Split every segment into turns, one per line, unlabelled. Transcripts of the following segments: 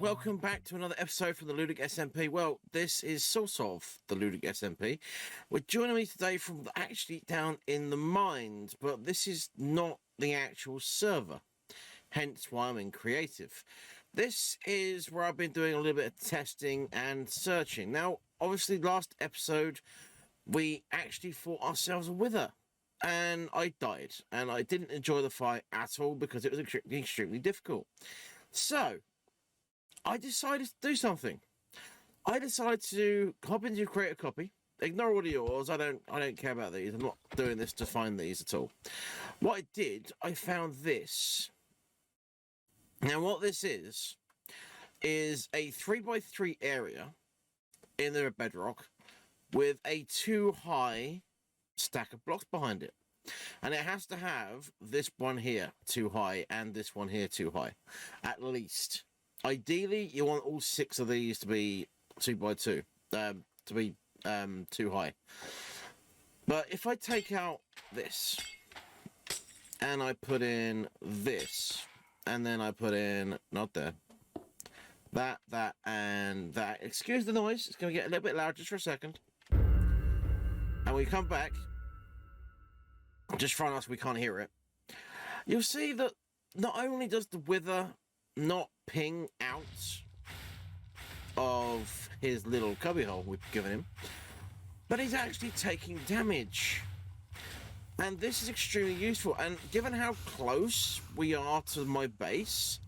welcome back to another episode from the Ludic SMP. Well, this is sort of the Ludic SMP. We're joining me today from actually down in the mines, but this is not the actual server, hence why I'm in creative. This is where I've been doing a little bit of testing and searching. Now, obviously, last episode, we actually fought ourselves a wither, and I died, and I didn't enjoy the fight at all because it was extremely difficult. So, I decided to do something. I decided to hop into create a copy. Ignore all of yours. I don't care about these. I'm not doing this to find these at all. What I did, I found this. Now what this is a 3x3 area in the bedrock with a 2-high stack of blocks behind it. And it has to have this one here 2 high and this one here 2 high, at least. Ideally, you want all 6 of these to be 2x2, to be 2 high. But if I take out this, and I put in this, and then I put in, not there, that, and that. Excuse the noise, it's going to get a little bit loud just for a second. And we come back, just from us, we can't hear it. You'll see that not only does the wither not ping out of his little cubbyhole we've given him, but he's actually taking damage. And this is extremely useful. And given how close we are to my base,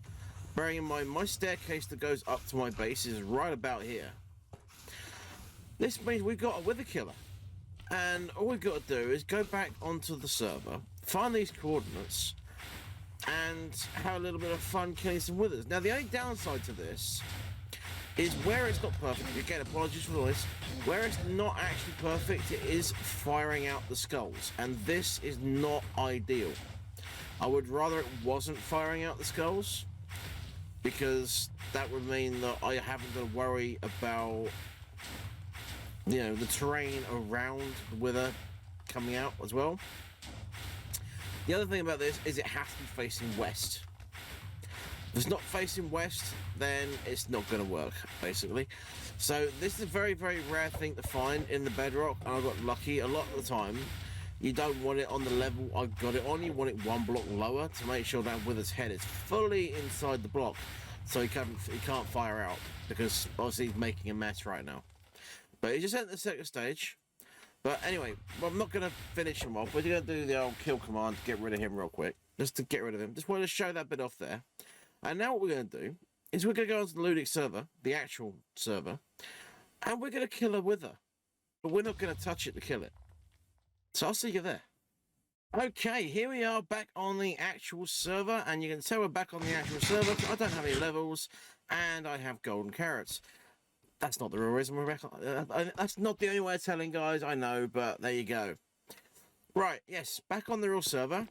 bearing in mind my staircase that goes up to my base is right about here, this means we've got a wither killer. And all we've got to do is go back onto the server, find these coordinates, and have a little bit of fun killing some withers. Now, the only downside to this is where it's not perfect. Again, apologies for the noise. Where it's not actually perfect, it is firing out the skulls. And this is not ideal. I would rather it wasn't firing out the skulls, because that would mean that I haven't got to worry about, you know, the terrain around the wither coming out as well. The other thing about this is it has to be facing west. If it's not facing west, then it's not going to work, basically. So this is a very, very rare thing to find in the bedrock, and I got lucky. A lot of the time, you don't want it on the level I've got it on. You want it one block lower to make sure that wither's head is fully inside the block, so he can't fire out, because obviously he's making a mess right now. But he just entered the second stage. But anyway, well, I'm not going to finish him off. We're going to do the old kill command to get rid of him real quick. Just to get rid of him. Just wanted to show that bit off there. And now what we're going to do is we're going to go onto the Ludic server, the actual server, and we're going to kill a wither. But we're not going to touch it to kill it. So I'll see you there. Okay, here we are back on the actual server. And you can tell we're back on the actual server. I don't have any levels, and I have golden carrots. That's not the real reason we're back on. That's not the only way of telling, guys, I know, but there you go. Right, yes, back on the real server.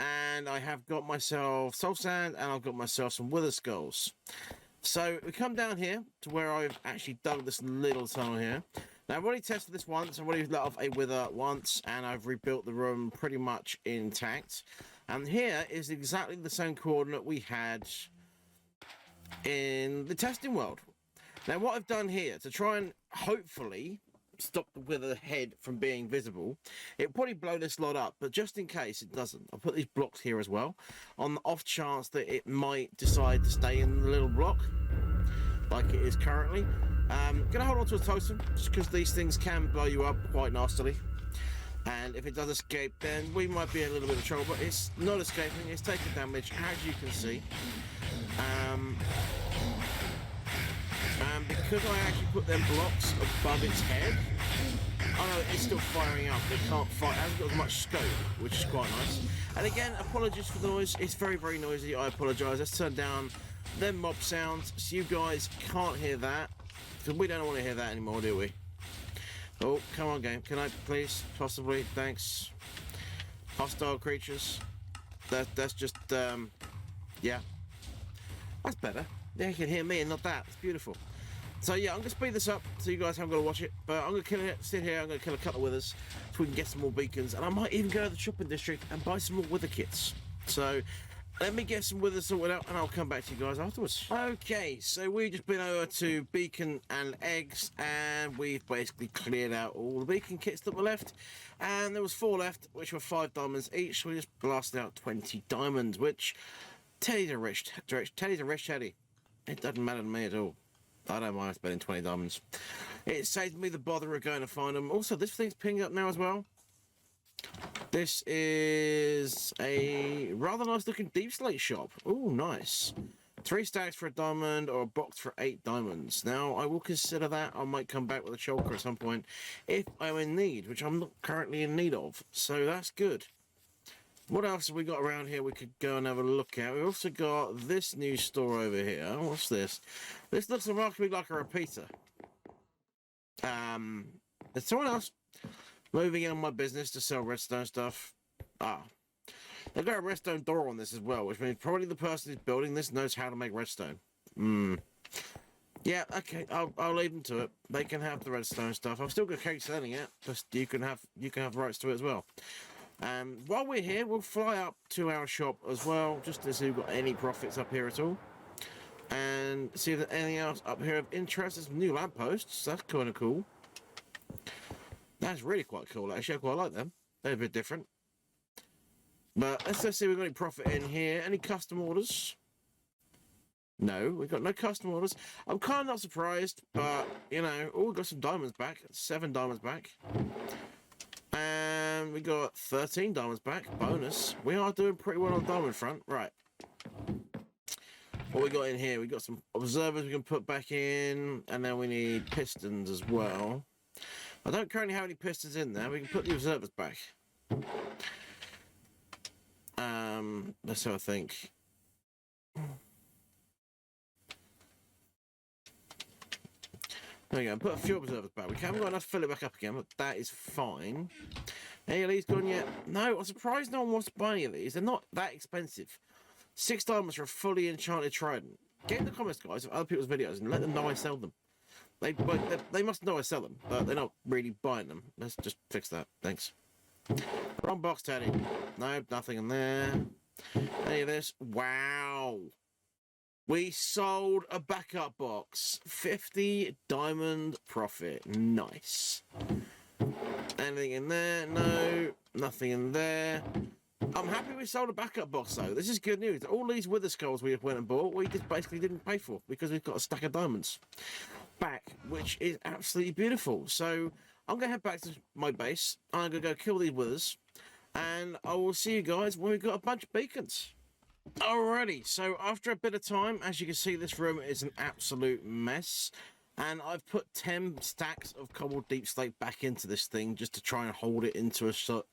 And I have got myself soul sand, and I've got myself some wither skulls. So we come down here to where I've actually dug this little tunnel here. Now, I've already tested this once. I've already let off a wither once, and I've rebuilt the room pretty much intact. And here is exactly the same coordinate we had in the testing world. Now, what I've done here to try and hopefully stop the wither head from being visible, it'll probably blow this lot up, but just in case it doesn't, I'll put these blocks here as well, on the off chance that it might decide to stay in the little block, like it is currently. Gonna hold on to a totem, just because these things can blow you up quite nastily. And if it does escape, then we might be in a little bit of trouble, but it's not escaping, it's taking damage, as you can see. And because I actually put them blocks above its head, oh no, it's still firing out. It can't fire, it hasn't got as much scope, which is quite nice. And again, apologies for the noise. It's very, very noisy. I apologise. Let's turn down them mob sounds so you guys can't hear that, because we don't want to hear that anymore, do we? Oh, come on, game. Can I please, possibly? Thanks. Hostile creatures. That's just, yeah. That's better. Yeah, you can hear me and not that. It's beautiful. So yeah, I'm going to speed this up so you guys haven't got to watch it. But I'm going to kill it, sit here, I'm going to kill a couple of withers so we can get some more beacons. And I might even go to the shopping district and buy some more wither kits. So let me get some withers sorted out and I'll come back to you guys afterwards. Okay, so we've just been over to beacon and eggs and we've basically cleared out all the beacon kits that were left. And there was 4 left, which were 5 diamonds each. So we just blasted out 20 diamonds, which Teddy's a rich Teddy. It doesn't matter to me at all. I don't mind spending 20 diamonds. It saves me the bother of going to find them. Also, this thing's pinging up now as well. This is a rather nice looking deep slate shop. Oh, nice. 3 stacks for a diamond or a box for 8 diamonds. Now, I will consider that. I might come back with a shulker at some point if I'm in need, which I'm not currently in need of. So that's good. What else have we got around here we could go and have a look at? We've also got this new store over here. What's this? This looks remarkably like a repeater. There's someone else moving in on my business to sell redstone stuff. They've got a redstone door on this as well, which means probably the person who's building this knows how to make redstone. Yeah, okay, I'll leave them to it. They can have the redstone stuff. I've still got keep selling it. Just you can have rights to it as well. While we're here, we'll fly up to our shop as well, just to see if we've got any profits up here at all. And see if there's anything else up here of interest. There's some new lampposts. That's kind of cool. That's really quite cool, actually. I quite like them. They're a bit different. But let's just see if we've got any profit in here. Any custom orders? No, we've got no custom orders. I'm kind of not surprised, but, you know, we've got some diamonds back. 7 diamonds back. And we got 13 diamonds back. Bonus. We are doing pretty well on the diamond front. Right. What we got in here? We got some observers we can put back in. And then we need pistons as well. I don't currently have any pistons in there. We can put the observers back. Let's have a think. There we go. Put a few observers back. We haven't got enough to fill it back up again, but that is fine. Any of these gone yet? No, I'm surprised no one wants to buy any of these. They're not that expensive. 6 diamonds for a fully enchanted trident. Get in the comments, guys, of other people's videos and let them know I sell them. They must know I sell them, but they're not really buying them. Let's just fix that. Thanks. Wrong box, Teddy. No, nothing in there. Any of this? Wow. We sold a backup box. 50 diamond profit. Nice. Anything in there? No. Nothing in there. I'm happy we sold a backup box, though. This is good news. All these wither skulls we went and bought, we just basically didn't pay for because we've got a stack of diamonds back, which is absolutely beautiful. So I'm going to head back to my base. I'm going to go kill these withers. And I will see you guys when we've got a bunch of beacons. Alrighty, so after a bit of time, as you can see, this room is an absolute mess. And I've put 10 stacks of cobbled deep slate back into this thing just to try and hold it into a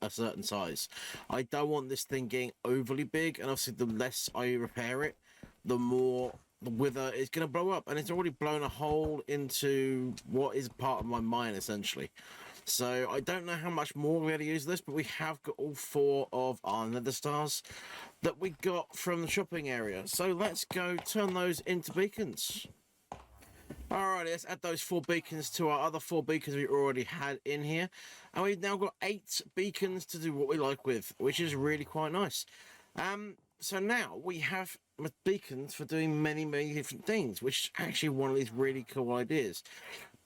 certain size. I don't want this thing getting overly big, and obviously the less I repair it, the more the wither is going to blow up. And it's already blown a hole into what is part of my mine, essentially. So I don't know how much more we're going to use this, but we have got all 4 of our nether stars that we got from the shopping area. So let's go turn those into beacons. Alright, let's add those 4 beacons to our other 4 beacons we already had in here. And we've now got 8 beacons to do what we like with, which is really quite nice. So now we have beacons for doing many, many different things, which is actually one of these really cool ideas.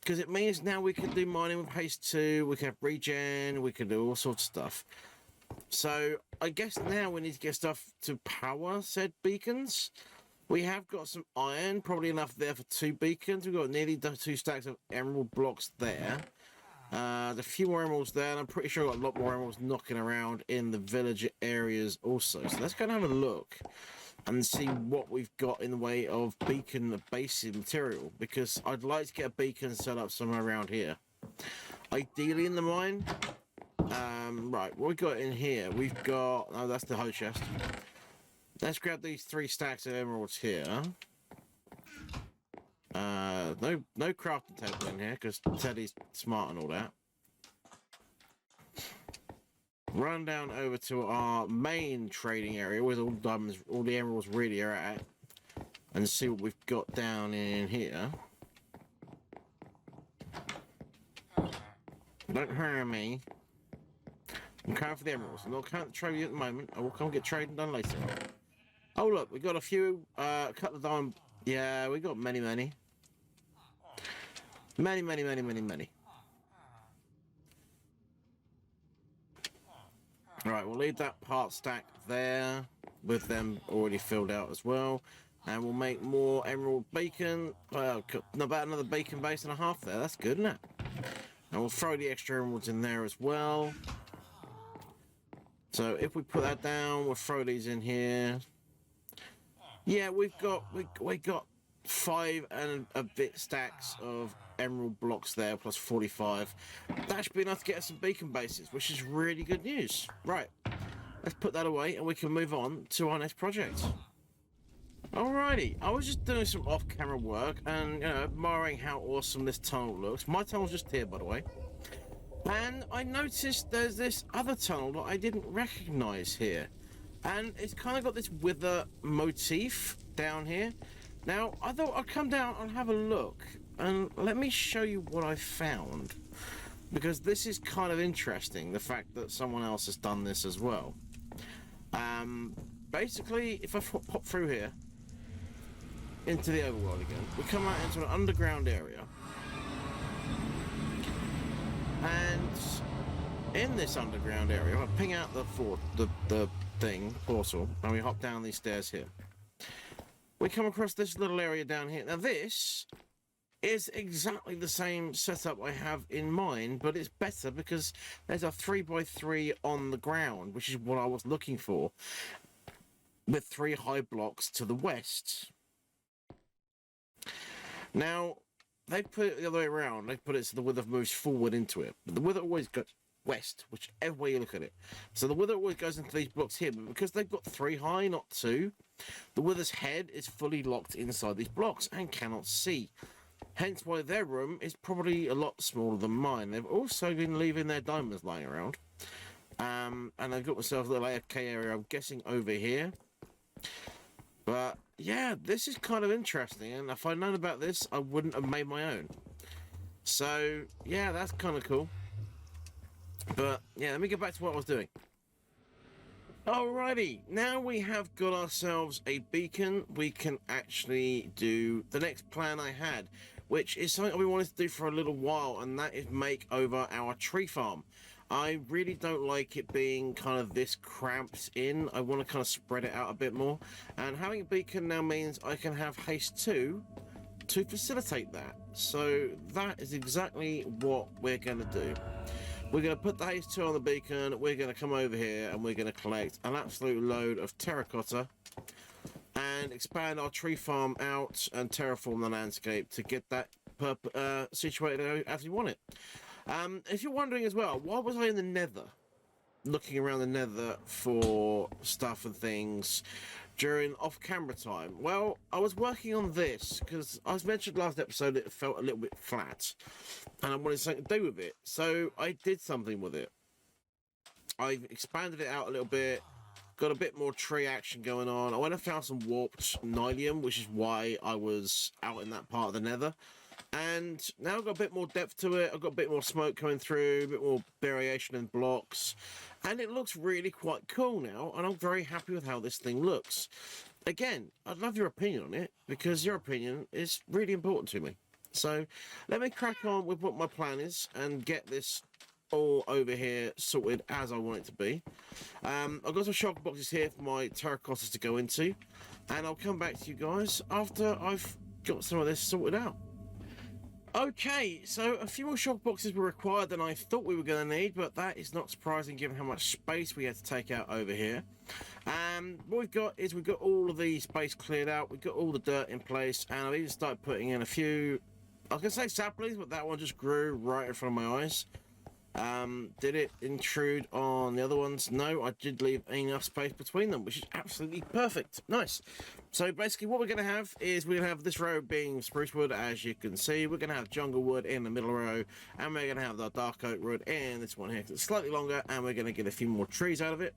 Because it means now we can do mining with haste 2, we can have regen, we can do all sorts of stuff. So I guess now we need to get stuff to power said beacons. We have got some iron, probably enough there for 2 beacons. We've got nearly 2 stacks of emerald blocks there. There's a few more emeralds there, and I'm pretty sure I've got a lot more emeralds knocking around in the villager areas also. So let's go and have a look and see what we've got in the way of beacon basic material, because I'd like to get a beacon set up somewhere around here. Ideally in the mine. Right, what we got in here? We've got... Oh, that's the hoe chest. Let's grab these 3 stacks of emeralds here. No crafting table in here, because Teddy's smart and all that. Run down over to our main trading area where all the diamonds, all the emeralds really are at, and see what we've got down in here. Don't hurry me. I'm coming for the emeralds. I'm not counting the trade at the moment. I will come get trading done later. Oh look, we got a few, a couple of diamond. Yeah, we got many. Many. Right, we'll leave that part stack there with them already filled out as well. And we'll make more emerald bacon. Well, about another bacon base and a half there. That's good, isn't it? And we'll throw the extra emeralds in there as well. So if we put that down, we'll throw these in here. Yeah, we got 5 and a bit stacks of emerald blocks there, plus 45. That should be enough to get us some beacon bases, which is really good news. Right, let's put that away and we can move on to our next project. Alrighty, I was just doing some off-camera work and, you know, admiring how awesome this tunnel looks. My tunnel's just here, by the way. And I noticed there's this other tunnel that I didn't recognize here. And it's kind of got this wither motif down here. Now, I thought I'd come down and have a look. And let me show you what I found. Because this is kind of interesting, the fact that someone else has done this as well. Basically, if I pop through here, into the overworld again, we come out into an underground area. And in this underground area, I ping out the portal, and we hop down these stairs here. We come across this little area down here. Now this is exactly the same setup I have in mind, but it's better because there's a 3x3 on the ground, which is what I was looking for, with 3 high blocks to the west. Now, they put it the other way around. They put it so the wither moves forward into it. But the wither always goes west, whichever way you look at it. So the wither always goes into these blocks here, but because they've got 3 high, not 2, the wither's head is fully locked inside these blocks and cannot see. Hence why their room is probably a lot smaller than mine. They've also been leaving their diamonds lying around. And I've got myself a little AFK area, I'm guessing over here. But yeah, this is kind of interesting, and if I'd known about this, I wouldn't have made my own. So yeah, that's kind of cool. But yeah, let me get back to what I was doing. Alrighty, now we have got ourselves a beacon. We can actually do the next plan I had, which is something we wanted to do for a little while, and that is make over our tree farm. I really don't like it being kind of this cramped in. I want to kind of spread it out a bit more. And having a beacon now means I can have haste 2 to facilitate that. So that is exactly what we're going to do. We're going to put the haste 2 on the beacon. We're going to come over here and we're going to collect an absolute load of terracotta and expand our tree farm out and terraform the landscape to get that situated as we want it. If you're wondering as well, why was I in the nether? Looking around the nether for stuff and things during off-camera time. Well, I was working on this because, as mentioned last episode, it felt a little bit flat and I wanted something to do with it. So I did something with it. I expanded it out a little bit, got a bit more tree action going on. I went and found some warped nylium, which is why I was out in that part of the nether. And now I've got a bit more depth to it. I've got a bit more smoke coming through, a bit more variation in blocks. And it looks really quite cool now. And I'm very happy with how this thing looks. Again, I'd love your opinion on it, because your opinion is really important to me. So let me crack on with what my plan is and get this all over here sorted as I want it to be. I've got some shulker boxes here for my terracottas to go into. And I'll come back to you guys after I've got some of this sorted out. Okay, so a few more shulker boxes were required than I thought we were going to need, but that is not surprising given how much space we had to take out over here. What we've got is we've got all of the space cleared out, we've got all the dirt in place, and I've even started putting in a few, I was going to say saplings, but that one just grew right in front of my eyes. Did it intrude on the other ones? No, I did leave enough space between them, which is absolutely perfect. Nice. So basically what we're going to have is we're going to have this row being spruce wood, as you can see. We're going to have jungle wood in the middle row, and we're going to have the dark oak wood in this one here, because it's slightly longer, and we're going to get a few more trees out of it.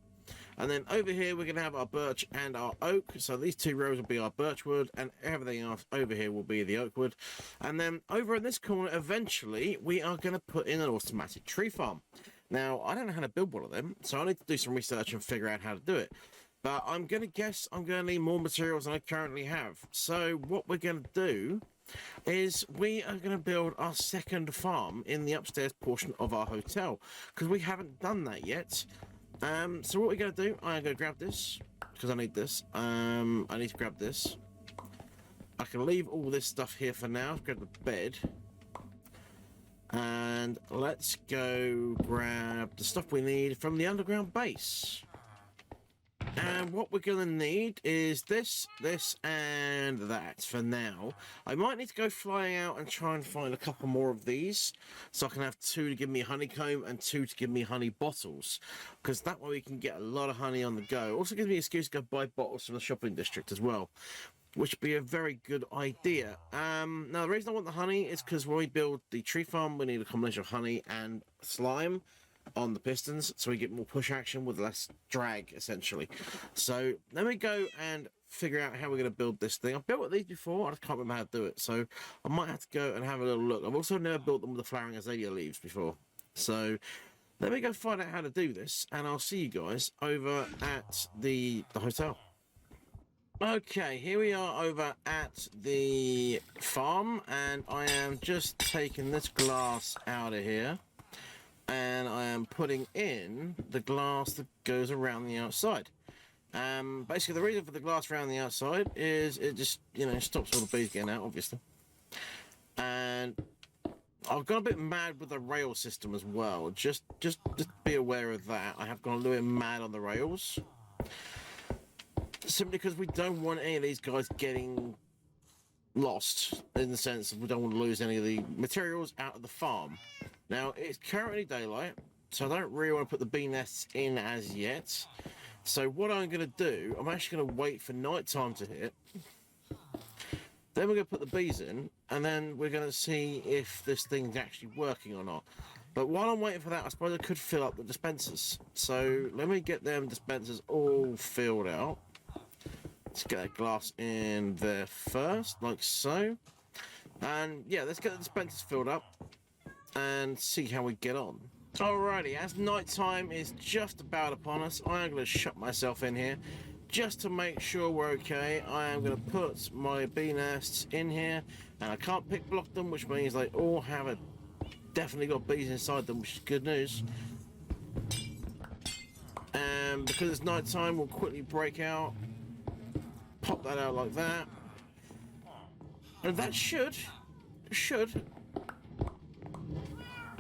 And then over here we're going to have our birch and our oak. So these 2 rows will be our birch wood, and everything else over here will be the oak wood. And then over in this corner, eventually, we are going to put in an automatic tree farm. Now, I don't know how to build one of them, so I need to do some research and figure out how to do it. But I'm going to guess I'm going to need more materials than I currently have. So what we're going to do is we are going to build our second farm in the upstairs portion of our hotel, because we haven't done that yet. So what we're going to do, I'm going to grab this, because I need this. I need to grab this. I can leave all this stuff here for now. Grab the bed. And let's go grab the stuff we need from the underground base. And what we're going to need is this, and that for now. I might need to go flying out and try and find a couple more of these, so I can have 2 to give me honeycomb and 2 to give me honey bottles, because that way we can get a lot of honey on the go. Also gives me an excuse to go buy bottles from the shopping district as well, which would be a very good idea. Now, the reason I want the honey is because when we build the tree farm, we need a combination of honey and slime on the pistons, so we get more push action with less drag, essentially. So let me go and figure out how we're going to build this thing. I've built these before, I just can't remember how to do it, so I might have to go and have a little look. I've also never built them with the flowering azalea leaves before, so let me go find out how to do this, and I'll see you guys over at the hotel. Okay, here we are over at the farm, and I am just taking this glass out of here, and I am putting in the glass that goes around the outside. Basically, the reason for the glass around the outside is it just, stops all the bees getting out, obviously. And I've got a bit mad with the rail system as well. Just be aware of that. I have gone a little bit mad on the rails. Simply because we don't want any of these guys getting lost, in the sense that we don't want to lose any of the materials out of the farm. Now, it's currently daylight, so I don't really want to put the bee nests in as yet. So what I'm going to do, I'm actually going to wait for night time to hit. Then we're going to put the bees in, and then we're going to see if this thing's actually working or not. But while I'm waiting for that, I suppose I could fill up the dispensers. So let me get them dispensers all filled out. Let's get that glass in there first, like so. And yeah, let's get the dispensers filled up and see how we get on. Alrighty, as night time is just about upon us, I am going to shut myself in here just to make sure we're okay. I am going to put my bee nests in here, and I can't pick block them, which means they all have definitely got bees inside them, which is good news. And because it's night time, we'll quickly break out, pop that out like that, and that should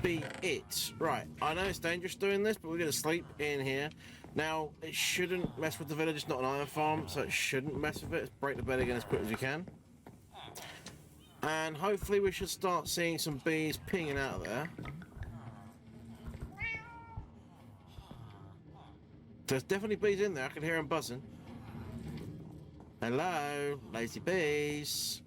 be it. Right, I know it's dangerous doing this, but we're going to sleep in here. Now, it shouldn't mess with the village. It's not an iron farm, so it shouldn't mess with it. Let's break the bed again as quick as we can. And hopefully we should start seeing some bees pinging out of there. There's definitely bees in there. I can hear them buzzing. Hello, lazy bees.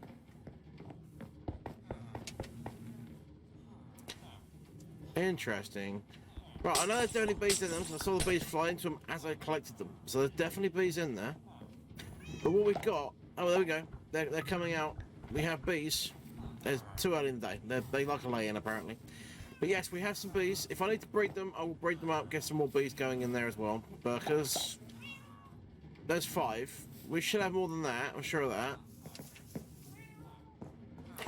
Interesting. Right, I know there's definitely bees in them, so I saw the bees fly into them as I collected them. So there's definitely bees in there. But what we've got... Oh, there we go. They're coming out. We have bees. There's 2 early in the day. They like a lay-in, apparently. But yes, we have some bees. If I need to breed them, I will breed them up, get some more bees going in there as well. Because there's 5. We should have more than that, I'm sure of that.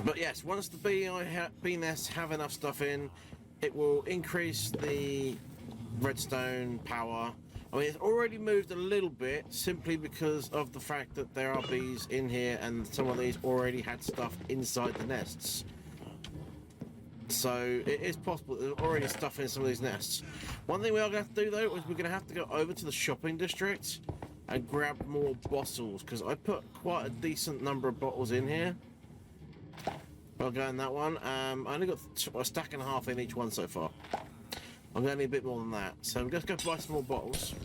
But yes, once the bee nests have enough stuff in, it will increase the redstone power. I mean, it's already moved a little bit, simply because of the fact that there are bees in here and some of these already had stuff inside the nests. So it is possible there's already stuff in some of these nests. One thing we are going to have to do, though, is we're going to have to go over to the shopping district and grab more bottles, because I put quite a decent number of bottles in here. I'll go in that one. I only got a stack and a half in each one so far. I'm going to need a bit more than that. So I'm just going to buy some more bottles,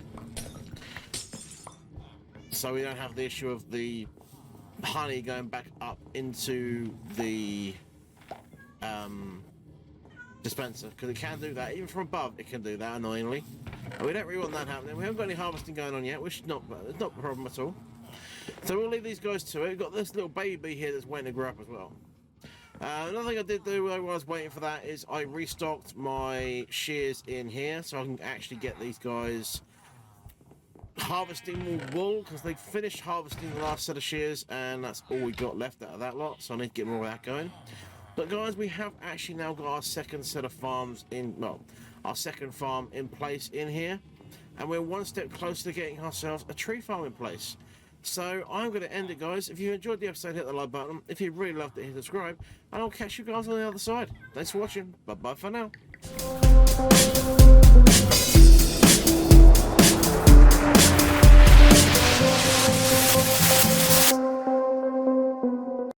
so we don't have the issue of the honey going back up into the dispenser, because it can do that. Even from above, it can do that, annoyingly. And we don't really want that happening. We haven't got any harvesting going on yet, which is not a problem at all. So we'll leave these guys to it. We've got this little baby here that's waiting to grow up as well. Another thing I did do while I was waiting for that is I restocked my shears in here, so I can actually get these guys harvesting more wool because they finished harvesting the last set of shears, and that's all we got left out of that lot, so I need to get more of that going. But guys, we have actually now got our second set of farms in, well, our second farm in place in here, and we're one step closer to getting ourselves a tree farm in place. So I'm going to end it, guys. If you enjoyed the episode, hit the like button. If you really loved it, hit subscribe, and I'll catch you guys on the other side. Thanks for watching. Bye bye for now.